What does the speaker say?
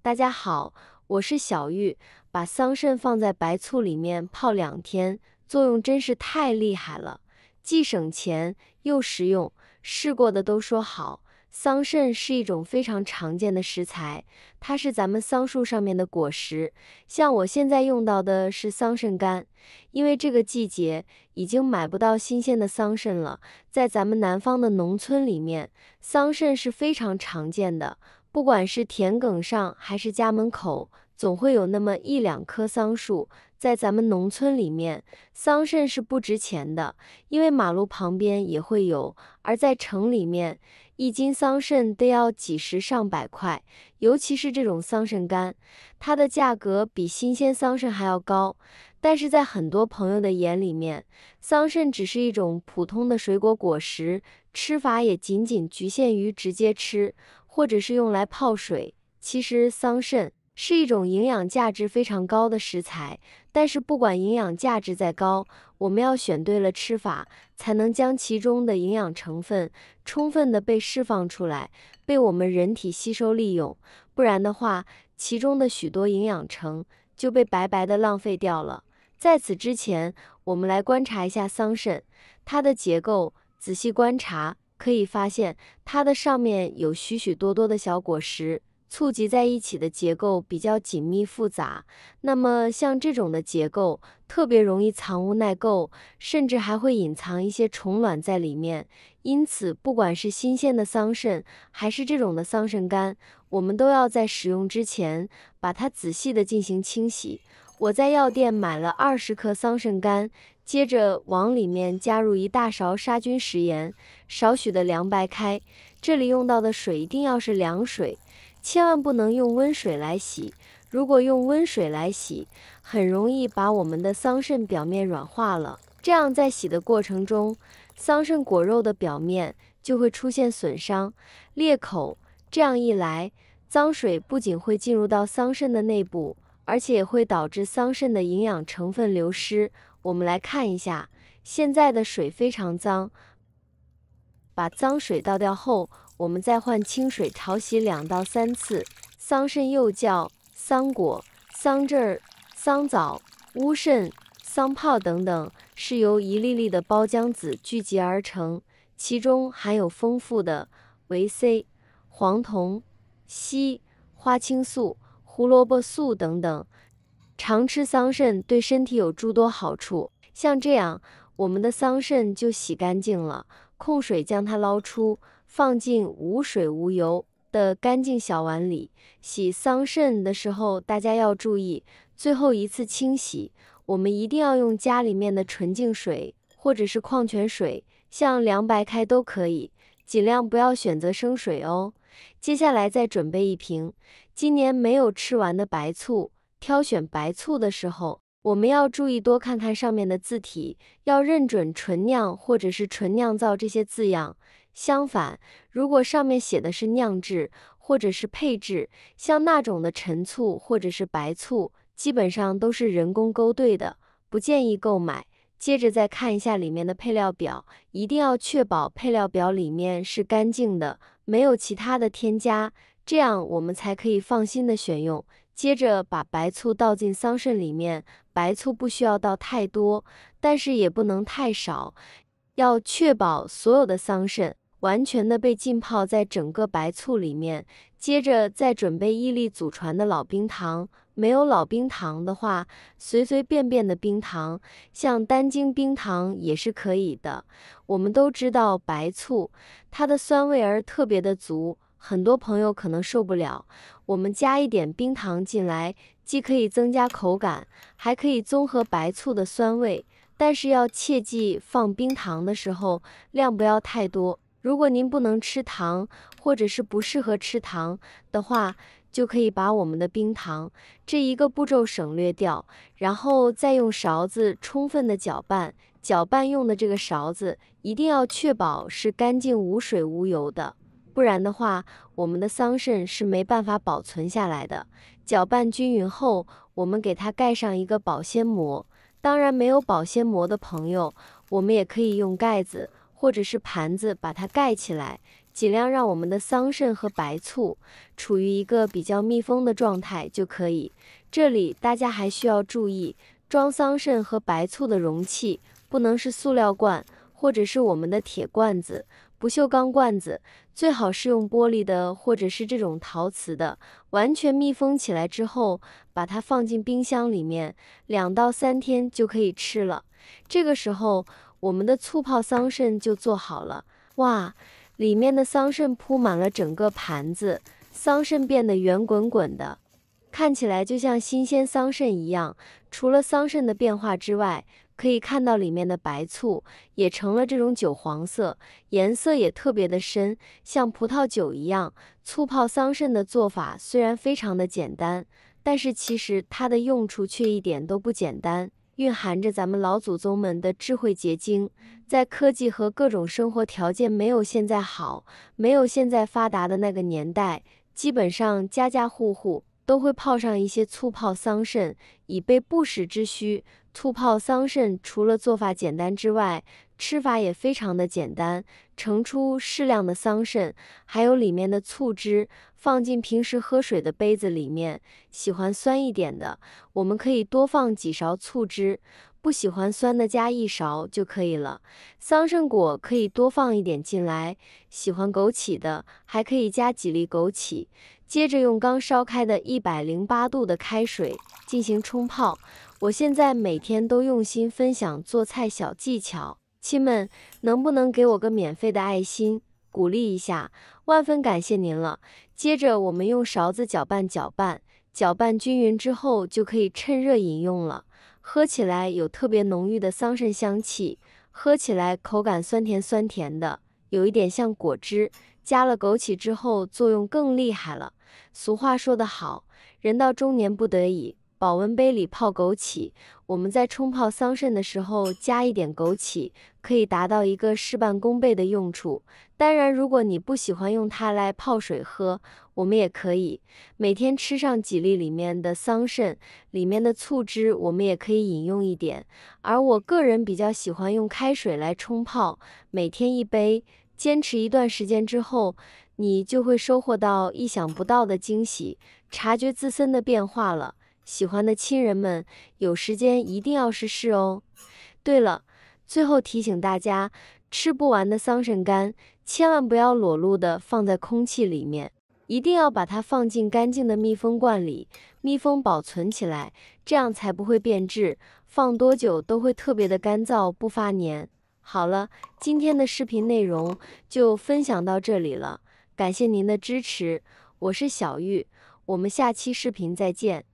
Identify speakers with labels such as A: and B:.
A: 大家好，我是小玉。把桑葚放在白醋里面泡2天，作用真是太厉害了，既省钱又实用，试过的都说好。桑葚是一种非常常见的食材，它是咱们桑树上面的果实。像我现在用到的是桑葚干，因为这个季节已经买不到新鲜的桑葚了，在咱们南方的农村里面，桑葚是非常常见的。不管是田埂上还是家门口，总会有那么1-2棵桑树。在咱们农村里面，桑葚是不值钱的，因为马路旁边也会有，而在城里面，1斤桑葚得要几十上百块，尤其是这种桑葚干，它的价格比新鲜桑葚还要高。但是在很多朋友的眼里面，桑葚只是一种普通的水果果实，吃法也仅仅局限于直接吃，或者是用来泡水。其实桑葚是一种营养价值非常高的食材，但是不管营养价值再高，我们要选对了吃法，才能将其中的营养成分充分的被释放出来，被我们人体吸收利用。不然的话，其中的许多营养成就被白白的浪费掉了。在此之前，我们来观察一下桑葚，它的结构，仔细观察，可以发现它的上面有许许多多的小果实，簇集在一起的结构比较紧密复杂。那么像这种的结构，特别容易藏污纳垢，甚至还会隐藏一些虫卵在里面。因此，不管是新鲜的桑葚，还是这种的桑葚干，我们都要在使用之前，把它仔细的进行清洗。我在药店买了20克桑葚干，接着往里面加入1大勺杀菌食盐，少许的凉白开。这里用到的水一定要是凉水，千万不能用温水来洗。如果用温水来洗，很容易把我们的桑葚表面软化了。这样在洗的过程中，桑葚果肉的表面就会出现损伤、裂口。这样一来，脏水不仅会进入到桑葚的内部，而且也会导致桑葚的营养成分流失。我们来看一下，现在的水非常脏，把脏水倒掉后，我们再换清水淘洗2到3次。桑葚幼酵、桑果、桑汁儿、桑枣、乌肾、桑泡等等，是由一粒粒的包浆子聚集而成，其中含有丰富的维 C、黄酮、硒、花青素、胡萝卜素等等。常吃桑葚对身体有诸多好处，像这样，我们的桑葚就洗干净了，控水将它捞出，放进无水无油的干净小碗里。洗桑葚的时候，大家要注意，最后一次清洗，我们一定要用家里面的纯净水，或者是矿泉水，像凉白开都可以，尽量不要选择生水哦。接下来再准备1瓶今年没有吃完的白醋。挑选白醋的时候，我们要注意多看看上面的字体，要认准纯酿或者是纯酿造这些字样。相反，如果上面写的是酿制或者是配制，像那种的陈醋或者是白醋，基本上都是人工勾兑的，不建议购买。接着再看一下里面的配料表，一定要确保配料表里面是干净的，没有其他的添加，这样我们才可以放心的选用。接着把白醋倒进桑葚里面，白醋不需要倒太多，但是也不能太少，要确保所有的桑葚完全的被浸泡在整个白醋里面。接着再准备1粒祖传的老冰糖，没有老冰糖的话，随随便便的冰糖，像单晶冰糖也是可以的。我们都知道白醋，它的酸味儿特别的足，很多朋友可能受不了。我们加一点冰糖进来，既可以增加口感，还可以综合白醋的酸味。但是要切记放冰糖的时候，量不要太多。如果您不能吃糖，或者是不适合吃糖的话，就可以把我们的冰糖这一个步骤省略掉，然后再用勺子充分的搅拌。搅拌用的这个勺子一定要确保是干净无水无油的，不然的话，我们的桑葚是没办法保存下来的。搅拌均匀后，我们给它盖上一个保鲜膜。当然，没有保鲜膜的朋友，我们也可以用盖子或者是盘子把它盖起来。尽量让我们的桑葚和白醋处于一个比较密封的状态就可以。这里大家还需要注意，装桑葚和白醋的容器不能是塑料罐，或者是我们的铁罐子、不锈钢罐子，最好是用玻璃的或者是这种陶瓷的。完全密封起来之后，把它放进冰箱里面，2到3天就可以吃了。这个时候，我们的醋泡桑葚就做好了。哇，里面的桑葚铺满了整个盘子，桑葚变得圆滚滚的，看起来就像新鲜桑葚一样。除了桑葚的变化之外，可以看到里面的白醋也成了这种酒黄色，颜色也特别的深，像葡萄酒一样。醋泡桑葚的做法虽然非常的简单，但是其实它的用处却一点都不简单，蕴含着咱们老祖宗们的智慧结晶。在科技和各种生活条件没有现在好，没有现在发达的那个年代，基本上家家户户都会泡上一些醋泡桑葚，以备不时之需。醋泡桑葚除了做法简单之外，吃法也非常的简单。盛出适量的桑葚，还有里面的醋汁，放进平时喝水的杯子里面。喜欢酸一点的，我们可以多放几勺醋汁，不喜欢酸的加1勺就可以了。桑葚果可以多放一点进来，喜欢枸杞的还可以加几粒枸杞。接着用刚烧开的108度的开水进行冲泡。我现在每天都用心分享做菜小技巧，亲们能不能给我个免费的爱心，鼓励一下？万分感谢您了。接着我们用勺子搅拌均匀之后，就可以趁热饮用了。喝起来有特别浓郁的桑葚香气，喝起来口感酸甜的，有一点像果汁。加了枸杞之后，作用更厉害了。俗话说得好，人到中年不得已，保温杯里泡枸杞。我们在冲泡桑葚的时候加一点枸杞，可以达到一个事半功倍的用处。当然，如果你不喜欢用它来泡水喝，我们也可以每天吃上几粒里面的桑葚，里面的醋汁我们也可以饮用一点。而我个人比较喜欢用开水来冲泡，每天1杯。坚持一段时间之后，你就会收获到意想不到的惊喜，察觉自身的变化了。喜欢的亲人们，有时间一定要试试哦。对了，最后提醒大家，吃不完的桑葚干，千万不要裸露的放在空气里面，一定要把它放进干净的密封罐里，密封保存起来，这样才不会变质，放多久都会特别的干燥，不发黏。好了，今天的视频内容就分享到这里了，感谢您的支持，我是小玉，我们下期视频再见。